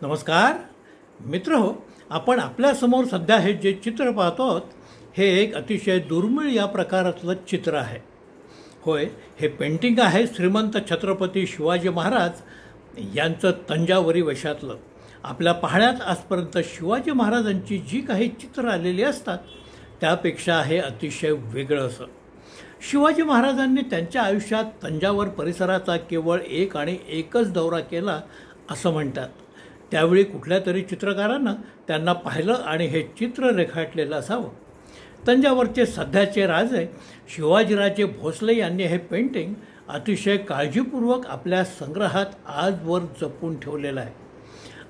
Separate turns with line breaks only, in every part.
नमस्कार मित्रहो, आपण आपल्यासमोर सध्या हे जे चित्र पाहतो आहोत हे एक अतिशय दुर्मिळ या प्रकारातलं चित्र आहे. होय, हे पेंटिंग आहे श्रीमंत छत्रपती शिवाजी महाराज यांचं तंजावरी वेशातलं. आपल्या पाहण्यात आजपर्यंत शिवाजी महाराजांची जी काही चित्र आलेली असतात त्यापेक्षा हे अतिशय वेगळं असं. शिवाजी महाराजांनी त्यांच्या आयुष्यात तंजावर परिसराचा केवळ एक आणि एकच दौरा केला असं म्हणतात. त्यावेळी कुठल्या तरी चित्रकारानं त्यांना पाहिलं आणि हे चित्र रेखाटलेलं असावं. तंजावरचे सध्याचे राजे शिवाजीराजे भोसले यांनी हे पेंटिंग अतिशय काळजीपूर्वक आपल्या संग्रहात आजवर जपून ठेवलेलं आहे.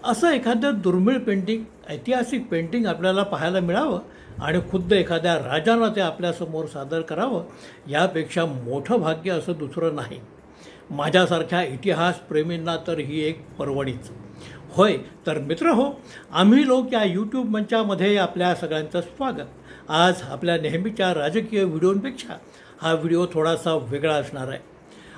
असं एखादं दुर्मिळ पेंटिंग, ऐतिहासिक पेंटिंग आपल्याला पाहायला मिळावं आणि खुद्द एखाद्या राजानं ते आपल्यासमोर सादर करावं यापेक्षा मोठं भाग्य असं दुसरं नाही. माझ्यासारख्या इतिहासप्रेमींना तर ही एक पर्वणीच. होय, तर मित्र हो, आम्ही लोक या यूट्यूब मंचामध्ये आपल्या सगळ्यांचं स्वागत. आज आपल्या नेहमीच्या राजकीय व्हिडिओंपेक्षा हा व्हिडिओ थोडासा वेगळा असणार आहे.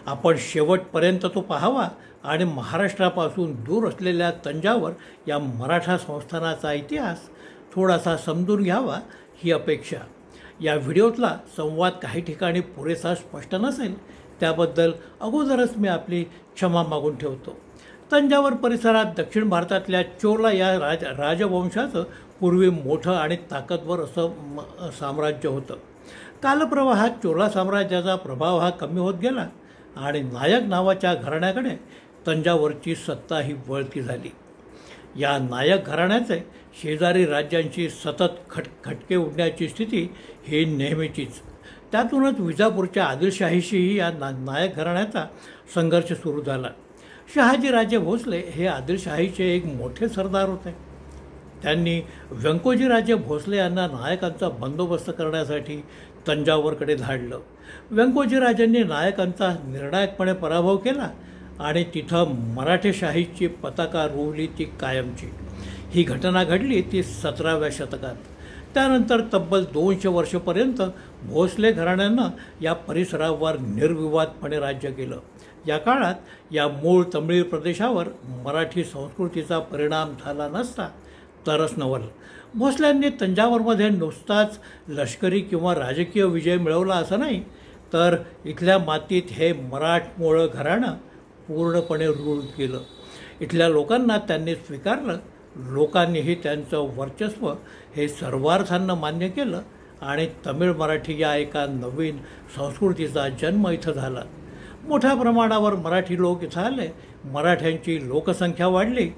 आपण शेवटपर्यंत तो पाहावा आणि महाराष्ट्रापासून दूर असलेल्या तंजावर या मराठा संस्थानाचा इतिहास थोडासा समजून घ्यावा ही अपेक्षा. या व्हिडिओतला संवाद काही ठिकाणी पुरेसा स्पष्ट नसेल त्याबद्दल अगोदरच मी आपली क्षमा मागून ठेवतो. तंजावर परिसरात दक्षिण भारतातल्या चोला या राजवंशाचं पूर्वी मोठं आणि ताकदवर असं साम्राज्य होतं. कालप्रवाहात चोला साम्राज्याचा प्रभाव हा कमी होत गेला आणि नायक नावाच्या घराण्याकडे तंजावरची सत्ता ही वळती झाली. या नायक घराण्याचे शेजारी राज्यांशी सतत खटके उडण्याची स्थिती ही नेहमीचीच. त्यातूनच विजापूरच्या आदिलशाहीशीही या नायक घराण्याचा संघर्ष सुरू झाला. शहाजीराजे भोसले हे आदिलशाहीचे एक मोठे सरदार होते. त्यांनी व्यंकोजीराजे भोसले यांना नायकांचा बंदोबस्त करण्यासाठी तंजावरकडे धाडलं. व्यंकोजीराजांनी नायकांचा निर्णायकपणे पराभव केला आणि तिथं मराठेशाहीची पताका रोवली, ती कायमची. ही घटना घडली ती 17व्या शतकात. त्यानंतर तब्बल 200 वर्षापर्यंत भोसले घराण्यानं या परिसरावर निर्विवादपणे राज्य केलं. या काळात या मूळ तमिळ प्रदेशावर मराठी संस्कृतीचा परिणाम झाला नसता तरच नवल. भोसल्यांनी तंजावरमध्ये नुसताच लष्करी किंवा राजकीय विजय मिळवला असं नाही, तर इथल्या मातीत हे मराठमोळं घराणं पूर्णपणे रूढ केलं. इथल्या लोकांना त्यांनी स्वीकारलं. लोकांनीही त्यांचं वर्चस्व हे सर्वार्थानं मान्य केलं आणि तमिळ मराठी या एका नवीन संस्कृतीचा जन्म इथं झाला. मोठ्या प्रमाणावर मराठी लोक इथं आले. मराठ्यांची लोकसंख्या वाढली.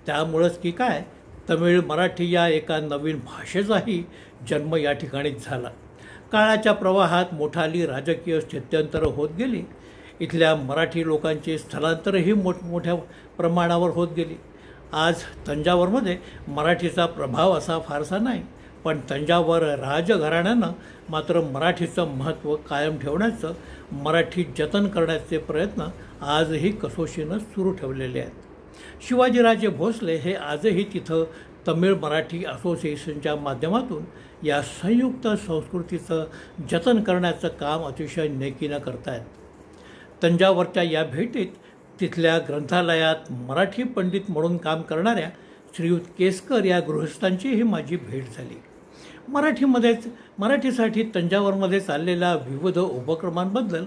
त्यामुळंच की काय, तमिळ मराठी या एका नवीन भाषेचाही जन्म या ठिकाणीच झाला. काळाच्या प्रवाहात मोठाली राजकीय स्थित्यंतरं होत गेली. इथल्या मराठी लोकांची स्थलांतरही मोठमोठ्या प्रमाणावर होत गेली. आज तंजावरमध्ये मराठीचा प्रभाव असा फारसा नाही, पण तंजावर राजघराण्यानं मात्र मराठीचं महत्त्व कायम ठेवण्याचं, मराठी जतन करण्याचे प्रयत्न आजही कसोशीनं सुरू ठेवलेले आहेत. शिवाजीराजे भोसले हे आजही तिथं तमिळ मराठी असोसिएशनच्या माध्यमातून या संयुक्त संस्कृतीचं जतन करण्याचं काम अतिशय नेकीनं करतायत. तंजावरच्या या भेटीत तिथल्या ग्रंथालयात मराठी पंडित म्हणून काम करणाऱ्या श्रीयुत केसकर या गृहस्थांचीही माझी भेट झाली. मराठीसाठी तंजावरमध्ये चाललेल्या विविध उपक्रमांबद्दल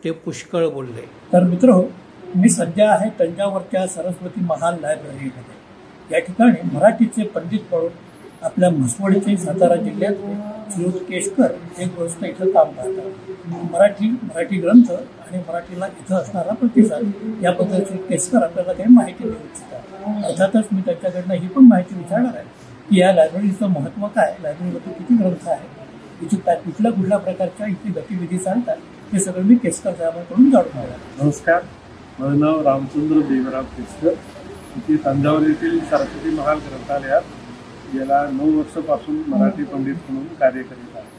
ते पुष्कळ बोलले. तर मित्र, मी सध्या आहे तंजावरच्या सरस्वती महाल लायब्ररीमध्ये. या ठिकाणी मराठीचे पंडित म्हणून आपल्या म्हसवडीचे सातारा जिल्ह्यातले श्रीयुत केसकर हे गृहस्थ इथं काम करतात. मराठी ग्रंथ आणि मराठीला इथं असणारा प्रतिसाद याबद्दल श्री केसकर आपल्याला काही माहिती देऊ इच्छितात. अर्थातच मी त्यांच्याकडनं ही पण माहिती विचारणार आहे की या लायब्ररीचं महत्त्व काय, लायब्ररीमध्ये किती ग्रंथ आहेत, इथे कुठल्या प्रकारच्या इथे गतिविधी चालतात, हे सगळं मी केसकर साहेबांकडून जाणून आला.
नमस्कार, माझं नाव रामचंद्र देवराव केसकर. इथे तंजावर येथील सरस्वती महाल ग्रंथालयात गेल्या 9 वर्षापासून मराठी पंडित म्हणून कार्य करीत आहे.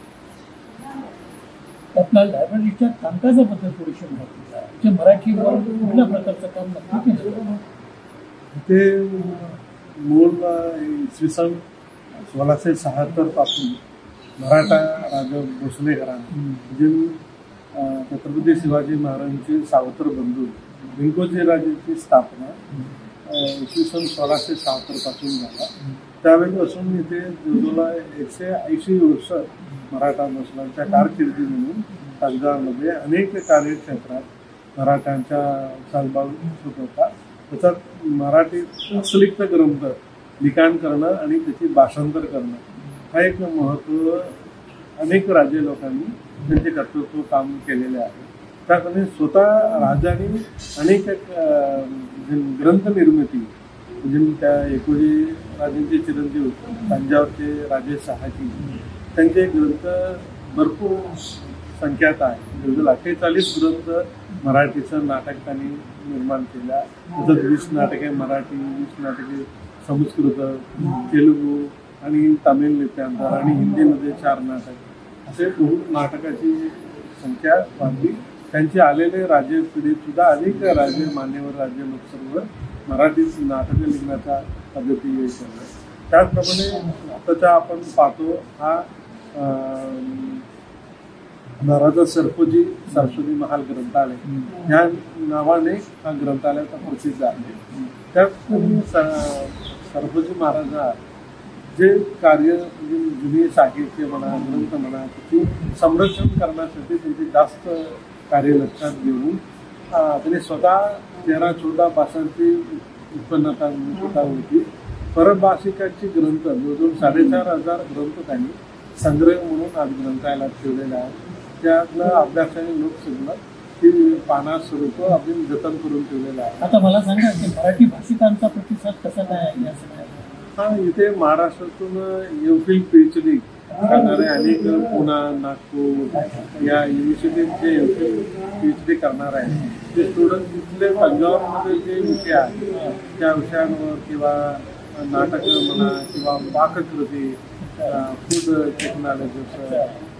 आपल्या लायब्ररीच्या कामकाजाबद्दल थोडीशी माहिती द्या. ते मराठीवर कुठल्या प्रकारचं काम नक्की केलं?
इथे मूळ इसवी सन 1676 पासून मराठा राजा भोसले घराणे म्हणजे छत्रपती शिवाजी महाराजांचे सावत्र बंधू व्यंकोजीराजेंची स्थापना 1676 पासून झाला. त्यावेळेपासून इथे जवळजवळ 180 वर्ष मराठा मुसलांच्या कारकिर्दी म्हणून तंजावरमध्ये अनेक कार्यक्षेत्रात मराठ्यांचा सहभाग होत होता. त्याच्यात मराठीत असलिक्त ग्रंथ लिखाण करणं आणि त्याची भाषांतर करणं हा एक महत्त्व अनेक राज्य लोकांनी त्यांचे कर्तृत्व काम केलेले आहे. त्याकडे स्वतः राजांनी अनेक ग्रंथ निर्मिती म्हणजे त्या एकोजी राजांचे चिरंजीव तंजावरचे राजे शहाजी त्यांचे ग्रंथ भरपूर संख्यात आहे. जवळजवळ 48 ग्रंथ मराठीचं नाटक त्यांनी निर्माण केल्या. त्याच्यात 20 नाटके मराठी, 20 नाटके संस्कृत, तेलुगू आणि तामिळ लिप्यांतर आणि हिंदीमध्ये 4 नाटक असे नाटकाची संख्या वाढली. त्यांचे आलेले राजे पिढीत सुद्धा अनेक राजे मान्यवर राज्य लोक सर्व मराठी नाटकं लिखण्याचा पद्धती केल्या. त्याचप्रमाणे आताच्या आपण पाहतो हा महाराजा सरफोजी सरस्वती महाल ग्रंथालय या नावाने हा ग्रंथालयाचा प्रसिद्ध आहे. त्यात सरफोजी महाराजा जे कार्य म्हणजे जुनी साहित्य म्हणा ग्रंथ म्हणा त्याची संरक्षण करण्यासाठी त्यांचे जास्त कार्य लक्षात घेऊन त्यांनी स्वतः 13-14 भाषांची उत्पन्नता होती. परभाषिकांची ग्रंथ जवळजवळ 4,500 ग्रंथ त्यांनी संग्रह म्हणून आज ग्रंथालयात ठेवलेला आहे. त्यातलं अभ्यासाने लोक सगळं ती पाना स्वरूप आपण जतन करून ठेवलेलं आहे.
आता मला सांगा की मराठी भाषिकांचा प्रतिसाद कसा काय आहे या सगळ्या?
इथे महाराष्ट्रातून एमफिल पीएचडी करणारे अनेक पुणे, नागपूर या युनिव्हर्सिटीचे एमफिल पीएचडी करणार आहे. ते स्टुडंट तिथले तंजावरमध्ये जे विषय आहेत त्या विषयांवर किंवा नाटक म्हणा किंवा पाककृती, फूड टेक्नॉलॉजी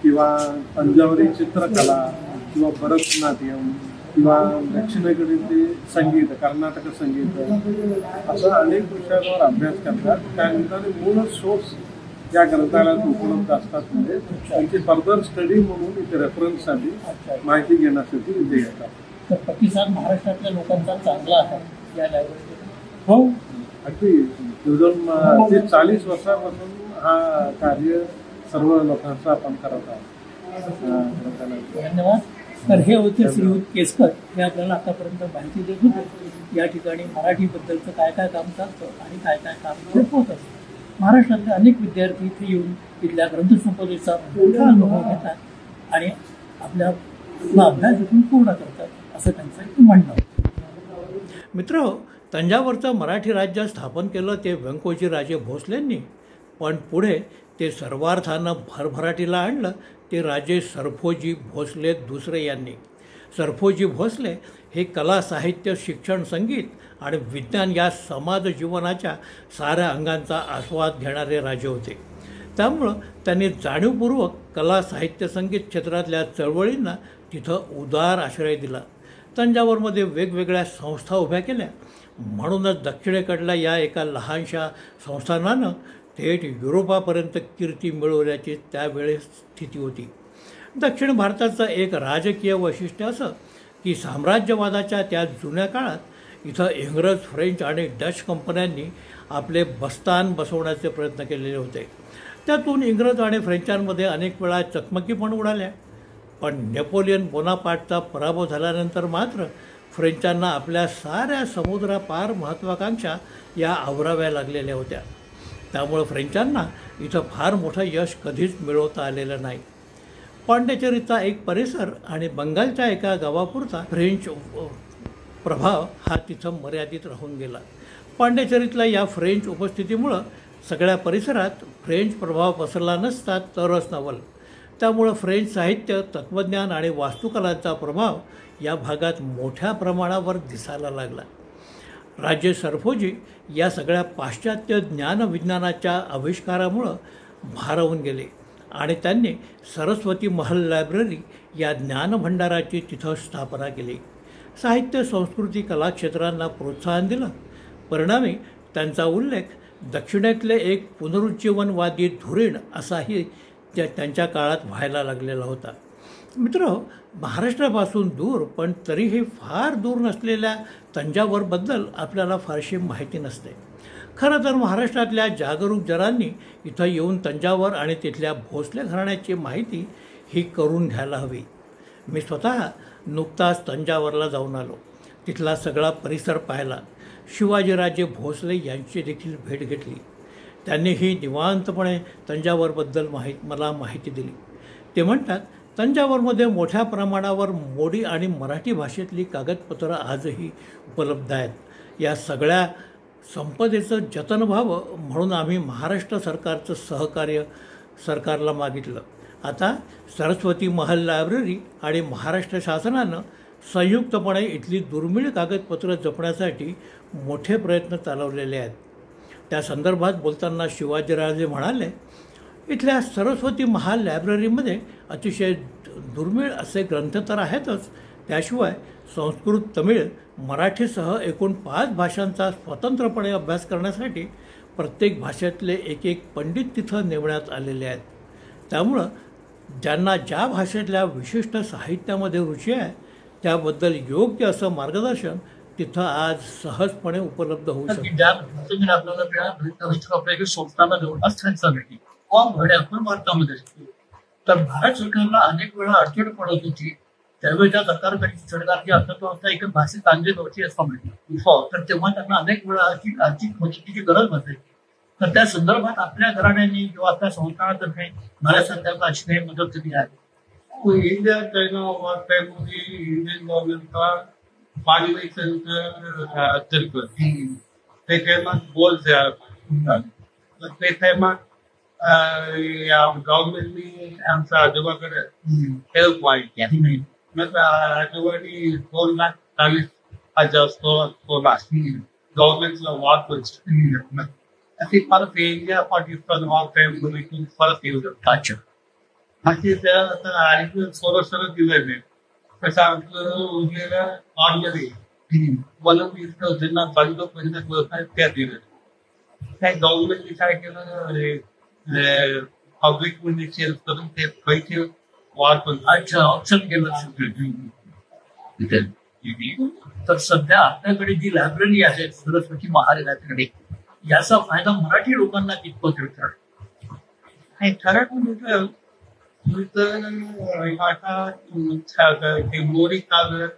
किंवा तंजावरी चित्रकला किंवा भरतनाट्यम किंवा दक्षिणेकडील ते संगीत, कर्नाटक संगीत असं अनेक विषयांवर अभ्यास करतात. त्यानिमित्ताने मूळ सोर्स या ग्रंथालयात उपलब्ध असतात. म्हणजे त्यांची फर्दर स्टडी म्हणून इथे रेफरन्ससाठी माहिती घेण्यासाठी इथे येतात.
तर प्रतिसाद महाराष्ट्रातल्या लोकांचा चांगला आहे या लायब्ररीमध्ये?
हो, अगदी जवळजवळ 40 वर्षापासून हा कार्य सर्व लोकांचा आपण करत आहोत.
धन्यवाद. तर हे होते श्रीयुत केसकर. हे आपल्याला आतापर्यंत माहिती देत होते या ठिकाणी मराठीबद्दलचं काय काय काम चालतं आणि काय काय काम होत असतं. महाराष्ट्रातले अनेक विद्यार्थी इथे येऊन इथल्या ग्रंथसंपदेचा मोठा अनुभव घेतात आणि आपला अभ्यास इथून पूर्ण करतात असं त्यांचं एक म्हणणं होतं.
मित्र, तंजावरचं मराठी राज्य स्थापन केलं ते व्यंकोजी राजे भोसलेंनी, पण पुढे ते सर्वार्थानं भरभराटीला आणलं ते राजे सरफोजी भोसले दुसरे यांनी. सरफोजी भोसले हे कला, साहित्य, शिक्षण, संगीत आणि विज्ञान या समाज जीवनाच्या साऱ्या अंगांचा आस्वाद घेणारे राजे होते. त्यामुळं त्यांनी जाणीवपूर्वक कला, साहित्य, संगीत क्षेत्रातल्या चळवळींना तिथं उदार आश्रय दिला. तंजावरमध्ये वेगवेगळ्या संस्था उभ्या केल्या. म्हणूनच दक्षिणेकडल्या या एका लहानशा संस्थानानं थेट युरोपापर्यंत कीर्ती मिळवण्याची त्यावेळेस स्थिती होती. दक्षिण भारताचं एक राजकीय वैशिष्ट्य असं की साम्राज्यवादाच्या त्या जुन्या काळात इथं इंग्रज, फ्रेंच आणि डच कंपन्यांनी आपले बस्तान बसवण्याचे प्रयत्न केलेले होते. त्यातून इंग्रज आणि फ्रेंचांमध्ये अनेक वेळा चकमकी पण उडाल्या. पण नेपोलियन बोनापार्टचा पराभव झाल्यानंतर मात्र फ्रेंचांना आपल्या साऱ्या समुद्रापार महत्त्वाकांक्षा या आवराव्या लागलेल्या होत्या. त्यामुळं फ्रेंचांना इथं फार मोठं यश कधीच मिळवता आलेलं नाही. पांडिचेरीचा एक परिसर आणि बंगालच्या एका गावापुरता फ्रेंच प्रभाव हा तिथं मर्यादित राहून गेला. पांडिचेरीतल्या या फ्रेंच उपस्थितीमुळं सगळ्या परिसरात फ्रेंच प्रभाव पसरला नसता तरच नवल. त्यामुळं फ्रेंच साहित्य, तत्त्वज्ञान आणि वास्तुकलांचा प्रभाव या भागात मोठ्या प्रमाणावर दिसायला लागला. राजे सरफोजी या सगळ्या पाश्चात्य ज्ञानविज्ञानाच्या आविष्कारामुळं भारावून गेले आणि त्यांनी सरस्वती महल लायब्ररी या ज्ञानभंडाराची तिथं स्थापना केली. साहित्य, संस्कृती, कला क्षेत्रांना प्रोत्साहन दिलं. परिणामी त्यांचा उल्लेख दक्षिणेतले एक पुनरुज्जीवनवादी धुरीण असाही त्यांच्या काळात व्हायला लागलेला होता. मित्र, महाराष्ट्रापासून दूर पण तरीही फार दूर नसलेल्या तंजावरबद्दल आपल्याला फारशी माहिती नसते. खरं तर महाराष्ट्रातल्या जागरूक जनांनी इथं येऊन तंजावर आणि तिथल्या भोसले घराण्याची माहिती ही करून घ्यायला हवी. मी स्वतः नुकताच तंजावरला जाऊन आलो. तिथला सगळा परिसर पाहिला. शिवाजीराजे भोसले यांची देखील भेट घेतली. त्यांनीही निवांतपणे तंजावरबद्दल मला माहिती दिली. ते म्हणतात, तंजावरमध्ये मोठ्या प्रमाणावर मोडी आणि मराठी भाषेतली कागदपत्रं आजही उपलब्ध आहेत. या सगळ्या संपदेचं जतन व्हावं म्हणून आम्ही महाराष्ट्र सरकारचं सहकार्य सरकारला मागितलं. आता सरस्वती महल लायब्ररी आणि महाराष्ट्र शासनानं संयुक्तपणे इथली दुर्मिळ कागदपत्रं जपण्यासाठी मोठे प्रयत्न चालवलेले आहेत. त्या संदर्भात बोलताना शिवाजीराजे म्हणाले, इथल्या सरस्वती महाल लायब्ररीमध्ये अतिशय दुर्मिळ असे ग्रंथ तर आहेतच, त्याशिवाय संस्कृत, तमिळ, मराठीसह एकूण 5 भाषांचा स्वतंत्रपणे अभ्यास करण्यासाठी प्रत्येक भाषेतले एक पंडित तिथं नेमण्यात आलेले आहेत. त्यामुळं ज्यांना ज्या भाषेतल्या विशिष्ट साहित्यामध्ये रुची आहे त्याबद्दल योग्य असं मार्गदर्शन तिथं आज सहजपणे उपलब्ध होऊ शकतं.
ज्या पद्धतीने आपल्याला त्या संस्थांना जवळपास त्यांच्यासाठी आपण भारतामध्ये तर भारत सरकारला अनेक वेळा अडचण पडत होती. त्यावेळेच्या सरकारकडे सरकारची अर्थव्यवस्था एकच भाषेत चांगली नव्हती असं म्हटलं, तर तेव्हा त्यांना अनेक वेळा आर्थिक मदतीची गरज नसेल. तर त्या संदर्भात आपल्या घराण्यांनी किंवा आपल्या संस्थानातर्फे भारत सरकारला अशी काही मदत दिली आहे.
इंडिया चाइना वार मध्ये इंडियन गव्हर्नमेंट का पाकिस्तान अंतर्गत ते तेव्हा बोल ते तेव्हा गव्हर्नमेंटनी आमच्या आजोबाकडे हेल्प मागितली. मग आजोबांनी 2,40,000 गव्हर्नमेंटला वाद अशी परत इंडिया पाकिस्तान वार टाइम परत येऊ शकतात. बाकी त्या सोरसर दिलेले कसं आपलं उरलेलं ऑर्डनरी बनवून ज्यांना बंद पर्यंत त्या दिलं. काय गव्हर्नमेंटने काय केलं, पब्लिक मध्ये सेल्स करून ते पैसे वाढ ऑप्शन केलं.
तर सध्या आपल्याकडे जी लायब्ररी आहे सरस्वती महाराजांकडे, याचा फायदा मराठी लोकांना कितपत होतो?
ठराव मोरी कागद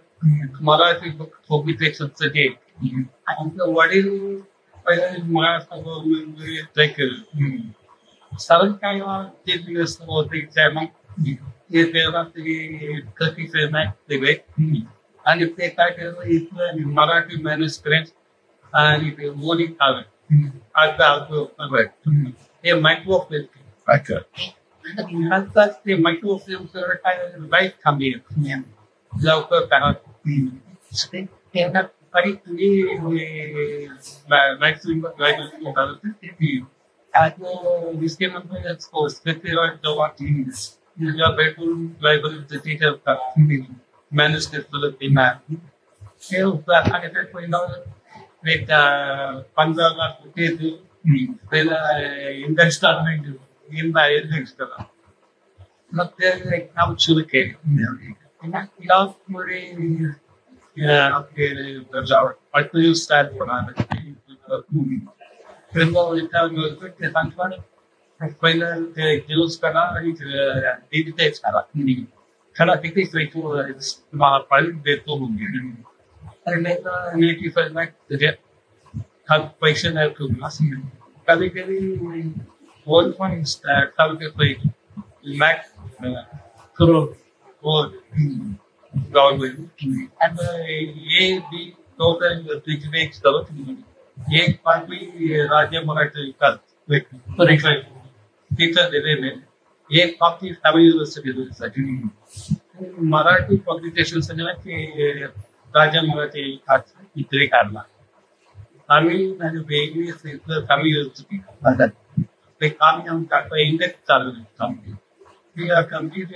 मराठी थोपीचे सत्सचे आमचं वडील पहिले महाराष्ट्र गव्हर्नमेंटमध्ये केलं. सगळं काय ते दिवस होते ते तेव्हा ते कथीचे नाही दिले आणि ते काय केलं इथलं मराठी मॅनेजमेंट आणि ते मोरी कागद आता हे मायक्रोफिल्म. अच्छा, ते मायक्रोफिल्म काय लाईट थांबली लवकर bedroom library the teacher managed it for the demand. And if we know with 15 lakh rupees, then investment in my extra. Not there like now sugarcane. And love Murray, yeah, okay, that's our. I could use that for पहिलं ते जुलूस करा आणि तेच करा खरा किती private देतो पैसे नाही ठेवून असं कधी कधी 1.5 lakh crore गव्हर्नमेंट आणि बी टोटल एक पार्टी राज्य मराठी विकास तिथं दिलेले एक बाबतीत तमिळ युनिव्हर्सिटी मराठी पब्लिकेशन राजा मराठी इतरी काढला आम्ही वेगळी तमिळ युनिव्हर्सिटी ते काम टाकता इंडेक्स चालू कंप्लीट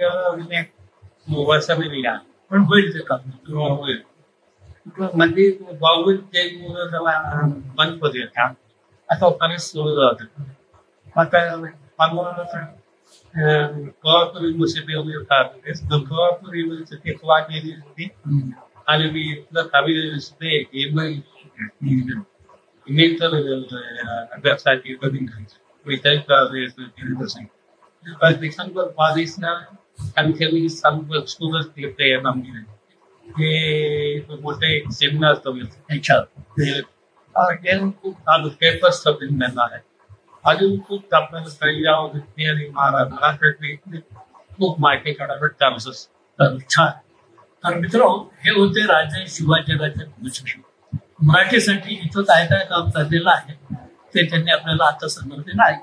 वर्षाने या पण होईल ते काम होईल म्हणजे बाहुल जे बंद पडेल काम असं सुरू जातं आता
Cooperative University the Cooperative University Clark University and we the University even mental website we take the university. But example Padisna and Kelly some students play a number. He would take seminars to each other. Again, the papers of the Nana. अजून खूप आपल्याला स्थळी आणि महाराष्ट्रातली खूप माहिती काढायला chances
छान. तर मित्र, हे होते राजे शिवाजीराजे भोसले. मराठीसाठी इथं काय काय काम चाललेलं आहे ते त्यांनी आपल्याला आता समजलेलं आहे.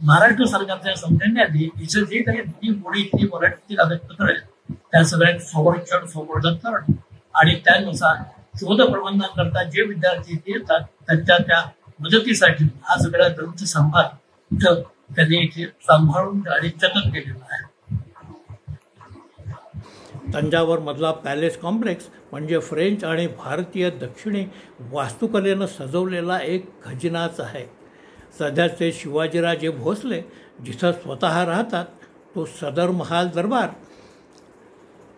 महाराष्ट्र सरकारच्या सौजन्याने इथं जे काही दोन्ही बोडी इथली मराठीची कागदपत्र आहेत त्या सगळ्यांचं संरक्षण संवर्धन करणं आणि त्यानुसार शोध प्रबंधांकरता जे विद्यार्थी येतात त्यांच्या त्या मदतीसाठी हा सगळा ग्रंथ संभार इथं त्यांनी इथे सांभाळून आणि जतन केलेला आहे.
तंजावर मधला पॅलेस कॉम्प्लेक्स म्हणजे फ्रेंच आणि भारतीय दक्षिणी वास्तुकलेनं सजवलेला एक खजिनाच आहे. सध्याचे शिवाजीराजे भोसले जिथं स्वतः राहतात तो सदर महाल दरबार,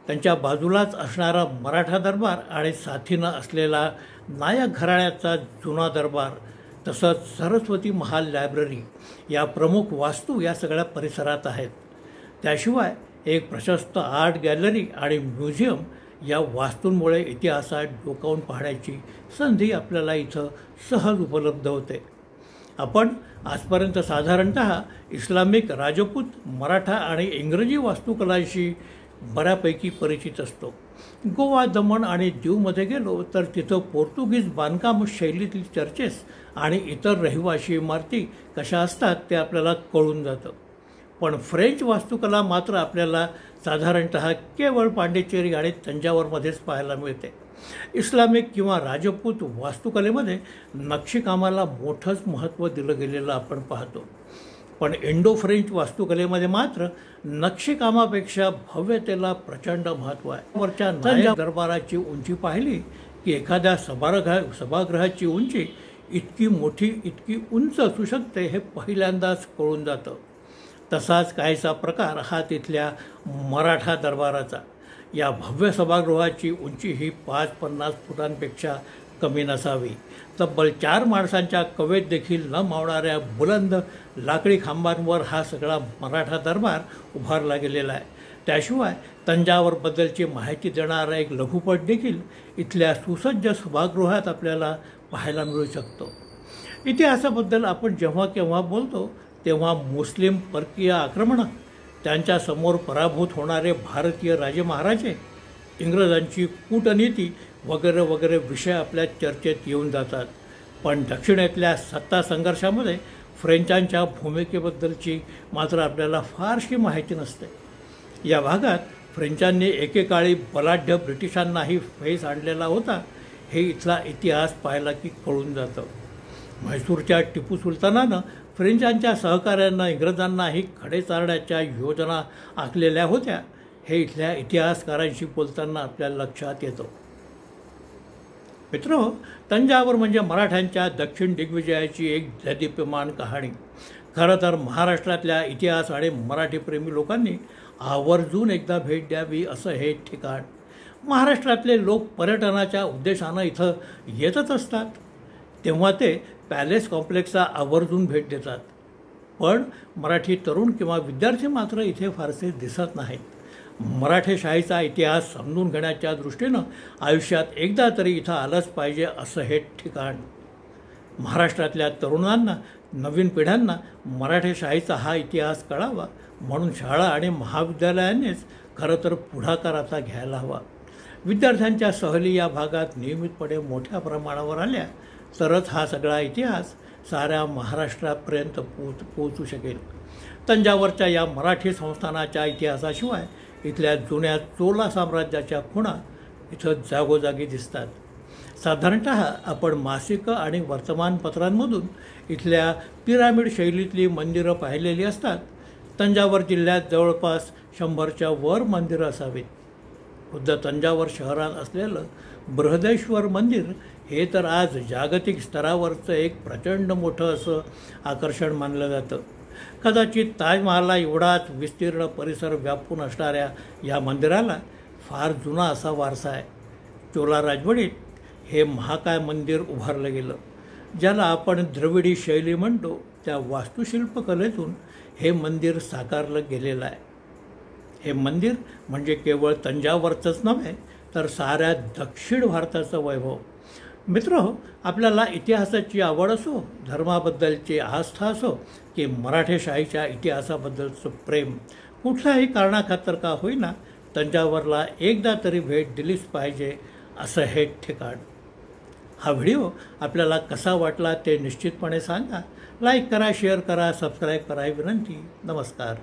त्यांच्या बाजूलाच असणारा मराठा दरबार आणि साथीनं असलेला नायक घराण्याचा जुना दरबार, तसंच सरस्वती महाल लायब्ररी या प्रमुख वास्तू या सगळ्या परिसरात आहेत. त्याशिवाय एक प्रशस्त आर्ट गॅलरी आणि म्युझियम या वास्तूंमुळे इतिहासात डोकावून पाहण्याची संधी आपल्याला इथं सहज उपलब्ध होते. आपण आजपर्यंत साधारणतः इस्लामिक, राजपूत, मराठा आणि इंग्रजी वास्तुकलांशी बऱ्यापैकी परिचित असतो. गोवा, दमण आणि दीवमध्ये गेलो तर तिथं पोर्तुगीज बांधकाम शैलीतील चर्चेस आणि इतर रहिवाशी इमारती कशा असतात ते आपल्याला कळून जातं. पण फ्रेंच वास्तुकला मात्र आपल्याला साधारणतः केवळ पांडिचेरी आणि तंजावरमध्येच पाहायला मिळते. इस्लामिक किंवा राजपूत वास्तुकलेमध्ये नक्षीकामाला मोठंच महत्त्व दिलं गेलेलं आपण पाहतो. पण इंडो फ्रेंच वास्तुकलेमध्ये मात्र नक्षीकामापेक्षा भव्यतेला प्रचंड महत्त्व आहे. वरच्या नायक दरबाराची उंची पाहिली की एखाद्या सभागृहाची उंची इतकी मोठी, इतकी उंच असू शकते हे पहिल्यांदाच कळून जातं. तसाच काहीसा प्रकार हा तिथल्या मराठा दरबाराचा. या भव्य सभागृहाची उंची ही 5-50 फुटांपेक्षा कमी नसावी. तब्बल 4 माणसांच्या कवेत देखील न मावणाऱ्या बुलंद लाकडी खांबांवर हा सगळा मराठा दरबार उभारला गेलेला आहे. त्याशिवाय तंजावरबद्दलची माहिती देणारा एक लघुपट देखील इथल्या सुसज्ज सभागृहात आपल्याला पाहायला मिळू शकतो. इतिहासाबद्दल आपण जेव्हा केव्हा बोलतो तेव्हा मुस्लिम परकीय आक्रमणं, त्यांच्यासमोर पराभूत होणारे भारतीय राजे महाराजे, इंग्रजांची कूटनीती वगैरे वगैरे विषय आपल्या चर्चेत येऊन जातात. पण दक्षिणेतल्या सत्ता संघर्षामध्ये फ्रेंचांच्या भूमिकेबद्दलची मात्र आपल्याला फारशी माहिती नसते. या भागात फ्रेंचांनी एकेकाळी बलाढ्य ब्रिटिशांनाही फैस आणलेला होता हे इथला इतिहास पाहिला की कळून जातं. म्हैसूरच्या टिपू सुलतानानं फ्रेंचांच्या सहकार्यांना इंग्रजांनाही खडे चारण्याच्या योजना आखलेल्या होत्या हे इथल्या इतिहासकारांशी बोलताना आपल्या लक्षात येतं. मित्रहो, तंजावर म्हणजे मराठ्यांच्या दक्षिण दिग्विजयाची एक देदीप्यमान कहाणी. खरं तर महाराष्ट्रातल्या इतिहास आणि मराठीप्रेमी लोकांनी आवर्जून एकदा भेट द्यावी असं हे ठिकाण. महाराष्ट्रातले लोक पर्यटनाच्या उद्देशानं इथं येतच असतात, तेव्हा ते पॅलेस कॉम्प्लेक्सला आवर्जून भेट देतात. पण मराठी तरुण किंवा विद्यार्थी मात्र इथे फारसे दिसत नाहीत. मराठेशाहीचा इतिहास समजून घेण्याच्या दृष्टीनं आयुष्यात एकदा तरी इथं आलंच पाहिजे असं हे ठिकाण. महाराष्ट्रातल्या तरुणांना, नवीन पिढ्यांना मराठेशाहीचा हा इतिहास कळावा म्हणून शाळा आणि महाविद्यालयांनीच खरं तर पुढाकार आता घ्यायला हवा. विद्यार्थ्यांच्या सहली या भागात नियमितपणे मोठ्या प्रमाणावर आल्या तरच हा सगळा इतिहास साऱ्या महाराष्ट्रापर्यंत पोहोचू शकेल. तंजावरच्या या मराठी संस्थानाच्या इतिहासाशिवाय इथल्या जुन्या चोला साम्राज्याच्या खुणा इथं जागोजागी दिसतात. साधारणतः आपण मासिकं आणि वर्तमानपत्रांमधून इथल्या पिरामिड शैलीतली मंदिरं पाहिलेली असतात. तंजावर जिल्ह्यात जवळपास 100च्या वर मंदिरं असावीत. खुद्द तंजावर शहरात असलेलं बृहदेश्वर मंदिर हे तर आज जागतिक स्तरावरचं एक प्रचंड मोठं असं आकर्षण मानलं जातं. कदाचित ताजमहाला एवढाच विस्तीर्ण परिसर व्यापून असणाऱ्या या मंदिराला फार जुना असा वारसा आहे. चोला राजवटीत हे महाकाय मंदिर उभारलं गेलं. ज्याला आपण द्रविडी शैली म्हणतो त्या वास्तुशिल्पकलेतून हे मंदिर साकारलं गेलेलं आहे. हे मंदिर म्हणजे केवळ तंजावरचंच नव्हे तर साऱ्या दक्षिण भारताचं वैभव. मित्रहो, आपल्याला इतिहासाची आवड असो, धर्माबद्दलची आस्था असो की मराठेशाहीच्या इतिहासाबद्दलचं प्रेम, कुठल्याही कारणाखातर का होईना तंजावरला एकदा तरी भेट दिलीच पाहिजे असं हे ठिकाण. हा व्हिडिओ आपल्याला कसा वाटला ते निश्चितपणे सांगा. लाईक करा, शेअर करा, सबस्क्राईब करा ही विनंती. नमस्कार.